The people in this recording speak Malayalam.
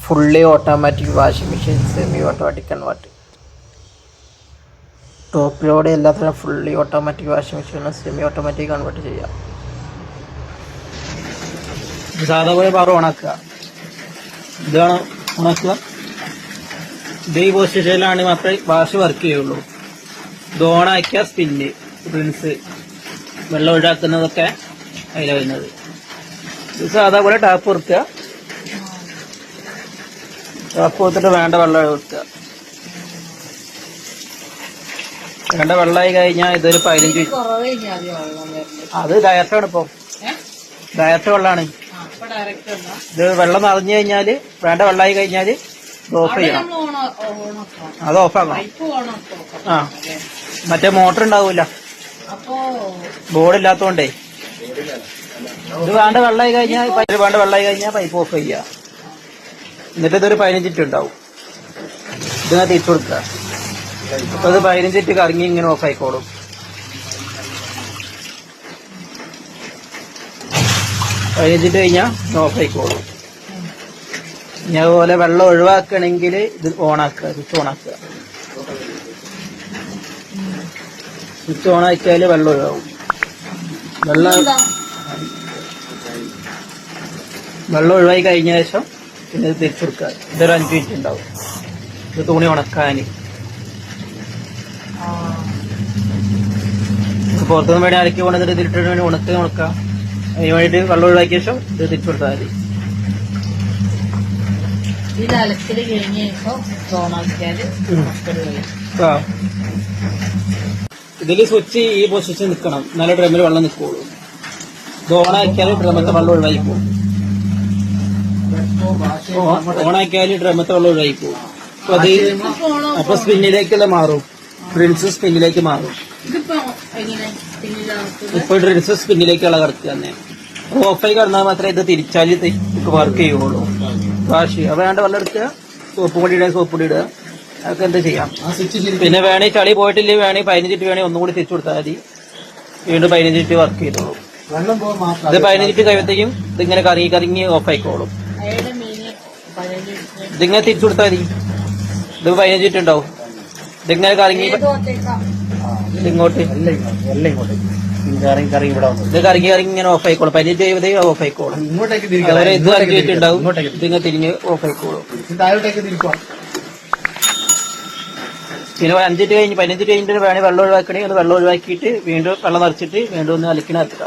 Fully automatic washing machine, semi automatic convert. Top load എല്ലാത്തിനും ഫുള്ളി ഓട്ടോമാറ്റിക് വാഷിംഗ് മെഷീനും സെമി ഓട്ടോമാറ്റിക് കൺവേർട്ട് ചെയ്യാം. സാധാ പോലെ പവർ ഓണാക്കുക, ഇതാണ് ഓണാക്കുക. ഇത് ഈ പൊസിഷനിലാണ് മാത്രമേ വാഷ് വർക്ക് ചെയ്യുള്ളൂ. ഇത് ഓണാക്കിയ സ്പിന്ന്, പ്രിൻസ്, വെള്ളം ഒഴിവാക്കുന്നതൊക്കെ അതിലാണ് വരുന്നത്. ഇത് സാധാ പോലെ ടാപ്പ് കൊടുക്കുക, ടാപ്പ് കൊടുത്തിട്ട് വേണ്ട വെള്ളം ഒഴിക്കുക. വേണ്ട വെള്ളമായി കഴിഞ്ഞാൽ ഇതൊരു 15 അത് ഡയറക്റ്റാണ്. ഇപ്പം ഡയറക്റ്റ് വെള്ളമാണ് ഇത്. വെള്ളം നിറഞ്ഞു കഴിഞ്ഞാല് വേണ്ട വെള്ളമായി കഴിഞ്ഞാല് ഇത് ഓഫ് ചെയ്യണം. അത് ഓഫാക്കണം. ആ, മറ്റേ മോട്ടർ ഉണ്ടാവൂല, ബോർഡ് ഇല്ലാത്തോണ്ടേ. ഇത് വേണ്ട വെള്ളമായി കഴിഞ്ഞാൽ പൈപ്പ് ഓഫ് ചെയ്യുക. എന്നിട്ട് ഇതൊരു 15 മിനിറ്റ് ഉണ്ടാവും. ഇതിനെ തിരിച്ചു കൊടുക്കുക. അപ്പൊ അത് 15 മിനിറ്റ് കറങ്ങി ഇങ്ങനെ ഓഫ് ആയിക്കോളും. 15 മിനിറ്റ് കഴിഞ്ഞാൽ ഓഫ് ആയിക്കോളും. ഇനി അതുപോലെ വെള്ളം ഒഴിവാക്കണമെങ്കിൽ ഇത് ഓണാക്കുക, സ്വിച്ച് ഓണാക്കുക. സ്വിച്ച് ഓണാക്കിയാൽ വെള്ളം ഒഴിവാകും. വെള്ളം ഒഴിവായി കഴിഞ്ഞ ശേഷം പിന്നെ ഇത് തിരിച്ചു കൊടുക്കുക. ഇതൊരു 5 മിനിറ്റ് ഉണ്ടാവും. ഇത് തുണി ഉണക്കാന്. പുറത്തുനിന്ന് വേണ്ടി അരക്കി കൊണ്ടുവന്നിട്ട് തിരിച്ചിട്ട് വേണ്ടി ഉണക്കാം. അതിന് വേണ്ടിയിട്ട് വെള്ളം ഒഴിവാക്കിയ ശേഷം ഇത് തിരിച്ചു കൊടുത്താൽ മതി. ഇതില് സ്വിച്ച് ഈ പൊസിഷൻ നിൽക്കണം, നല്ല ഡ്രമ്മിൽ വെള്ളം നിൽക്കുള്ളൂ. ഇത് ഓണാക്കിയാൽ ഡ്രമ്മത്തെ വെള്ളം ഒഴിവായി പോകും. ഓണാക്കിയാൽ ഡ്രമ്മത്തെ വെള്ളം ഒഴിവായി പോകും. അപ്പൊ സ്പിന്നിലേക്കുള്ള മാറും, ഡ്രിൽസ് സ്പിന്നിലേക്ക് മാറും. ഇപ്പൊ ഡ്രിൽസ് സ്പിന്നിലേക്കുള്ള കിടക്കുക തന്നെ. ഓഫായി കിടന്നാൽ മാത്രമേ ഇത് തിരിച്ചാൽ വർക്ക് ചെയ്യുള്ളൂ. വാഷ് അപ്പൊ വേണ്ട വെള്ളം എടുക്കുക, സോപ്പ് പൊടി ഇടുക, സോപ്പ് പൊടി ഇടുക, അതൊക്കെ എന്താ ചെയ്യാം. പിന്നെ വേണേ ചളി പോയിട്ടില്ലേ, വേണേ 15 മിനിറ്റ് വേണേ ഒന്നുകൂടി തിരിച്ചു കൊടുത്താൽ മതി. വീണ്ടും 15 മിനിറ്റ് വർക്ക് ചെയ്തോളൂ. ഇത് 15 മിനിറ്റ് കഴിയുമ്പോഴത്തേക്കും ഇതിങ്ങനെ കറങ്ങി ഓഫ് ആയിക്കോളും. ഇതിങ്ങനെ തിരിച്ചു കൊടുത്താൽ മതി. ഇത് 15 മിനിറ്റ് ഉണ്ടാവും. ഇതിങ്ങനെ കറങ്ങി ഇങ്ങോട്ട് ഇത് കറങ്ങി ഇങ്ങനെ ഓഫ് ആയിക്കോളും. 15 മിനിറ്റ് കഴിയുമ്പോഴത്തേക്കും ഓഫ് ആയിക്കോളും. അതുപോലെ ഇത് 5 മിനിറ്റ് ഉണ്ടാവും. ഇതിങ്ങനെ തിരിഞ്ഞ് ഓഫ് ആയിക്കോളും. പിന്നെ 5 മിനിറ്റ് കഴിഞ്ഞ് 15 മിനിറ്റ് കഴിഞ്ഞിട്ട് വേണേ വെള്ളം ഒഴിവാക്കണേ. അത് വെള്ളം ഒഴിവാക്കിയിട്ട് വീണ്ടും വെള്ളം നിറച്ചിട്ട് വീണ്ടും ഒന്ന് അലക്കിന് നിർത്തുക.